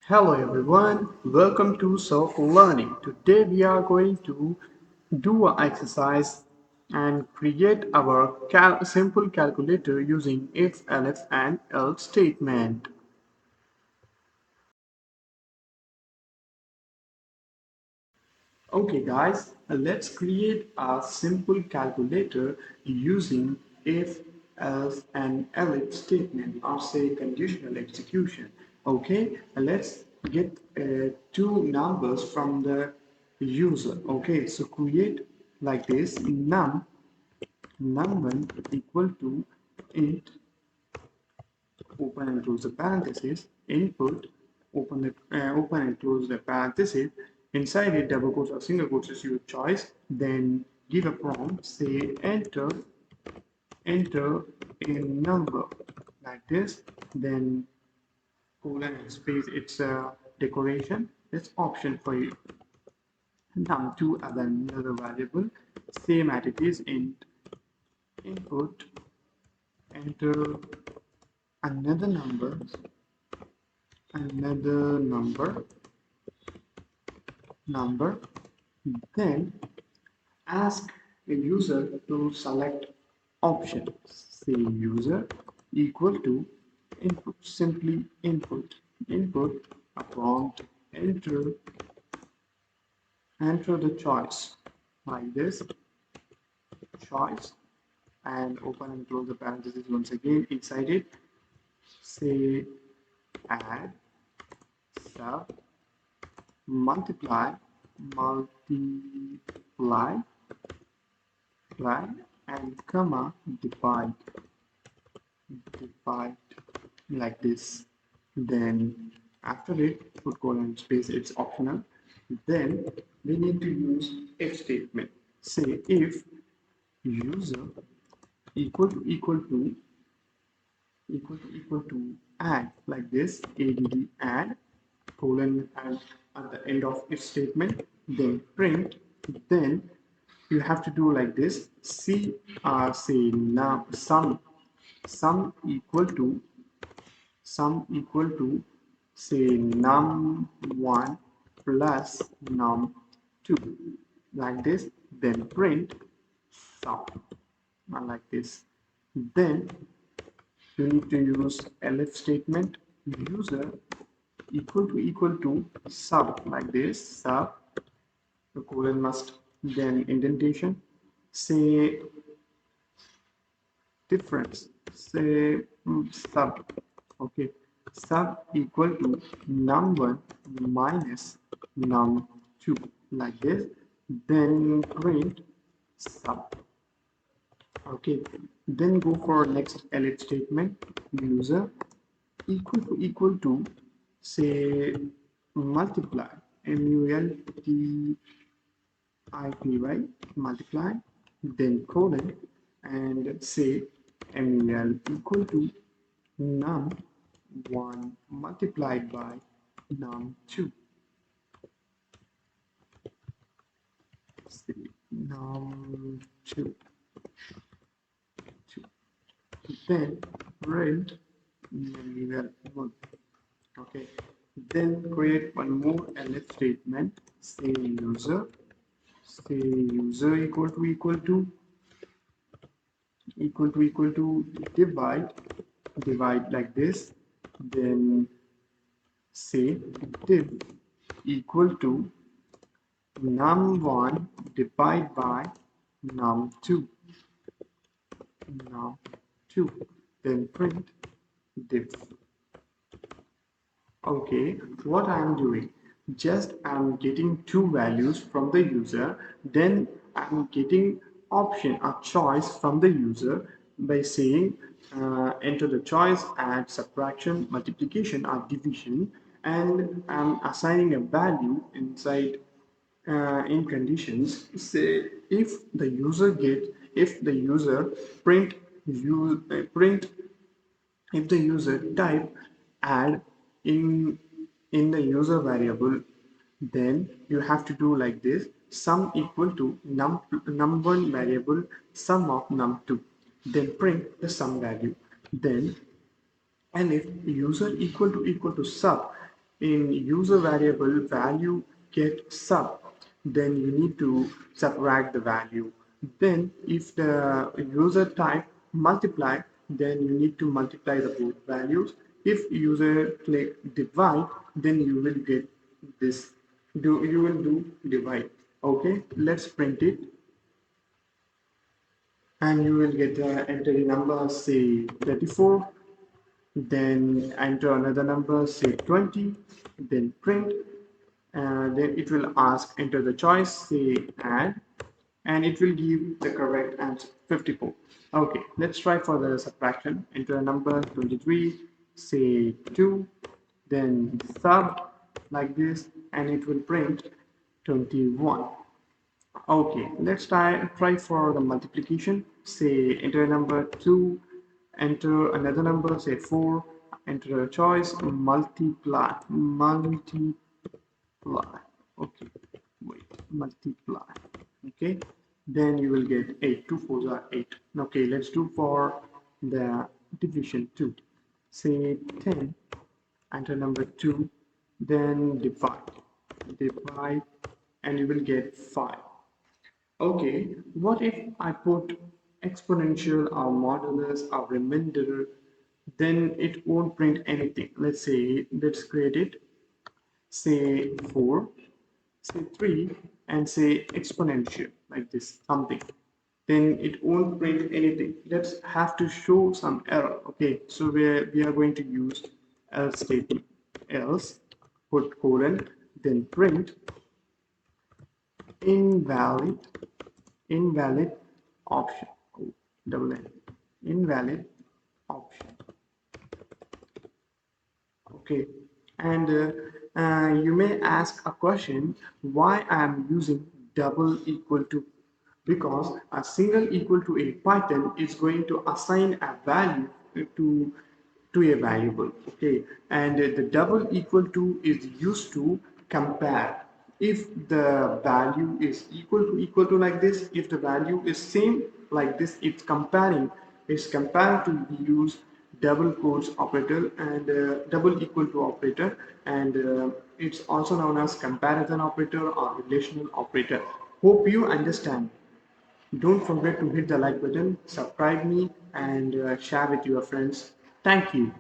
Hello everyone, welcome to Self Learning. Today we are going to do an exercise and create our simple calculator using if, else and else statement. Okay guys, let's create a simple calculator using if, else and else statement or say conditional execution. Okay, let's get two numbers from the user. Okay, so create like this num1 equal to int open and close the parenthesis, input, open and close the parenthesis, inside it double quotes or single quotes is your choice, then give a prompt, say enter a number like this, then colon and space, it's a decoration, it's option for you. Num2 as another variable, same as it is input, enter another number, then ask a user to select option. Say user equal to input, simply input a prompt, enter the choice like this, choice, and open and close the parentheses once again inside it. Say add, sub, multiply, multiply, and comma divide like this. Then after it put colon space, it's optional. Then we need to use if statement. Say if user equal to add like this, add colon and at the end of if statement, then print, then you have to do like this, see say now sum equal to say num1 plus num2 like this, then print sum like this. Then you need to use elif statement, user equal to sub like this, sub, the colon must, then indentation, say difference, say sub, okay, sub equal to num1 minus num2 like this, then print sub. Okay, then go for next elif statement, user equal to say multiply, multiply, multiply, then colon, and say mul equal to num1 multiplied by num2. Say num2, then print mul. Okay, then create one more elif statement, say user equal to divide like this, then say div equal to num1 divide by num2, then print div. Okay, what I am doing, just I'm getting two values from the user, then I'm getting option or choice from the user by saying enter the choice, add, subtraction, multiplication or division, and I'm assigning a value inside in conditions. Say if the user print print, if the user type add in the user variable, then you have to do like this, sum equal to num1 variable sum of num2, then print the sum value. Then and if user equal to sub, in user variable value get sub, then you need to subtract the value. Then if the user type multiply, then you need to multiply the both values. If user click divide, then you will get this, you will do divide. Okay, let's print it, and you will get enter the number, say 34, then enter another number, say 20, then print, and then it will ask enter the choice, say add, and it will give the correct answer 54. Okay, let's try for the subtraction. Enter a number 23, say 2, then sub like this, and it will print 21. Okay, let's try for the multiplication. Say enter a number 2, enter another number, say 4, enter a choice, multiply. Okay, wait, multiply. Okay, then you will get 8. 2 4s are 8. Okay, let's do for the division 2. Say 10, enter number 2, then divide, and you will get 5. Okay, what if I put exponential or modulus or remainder, then it won't print anything. Let's say, let's create it, say 4, say 3, and say exponential, like this, something. Then it won't print anything. Let's have to show some error. Okay, so we are going to use else statement. Else, put colon, then print invalid invalid option. Oh, double N. Invalid option. Okay, and you may ask a question why I am using double equal to, because a single equal to in Python is going to assign a value to a variable. Okay, and the double equal to is used to compare. If the value is equal to like this, if the value is same like this, it's comparing to use double quotes operator and double equal to operator, and it's also known as comparison operator or relational operator. Hope you understand. Don't forget to hit the like button, subscribe me, and share with your friends. Thank you.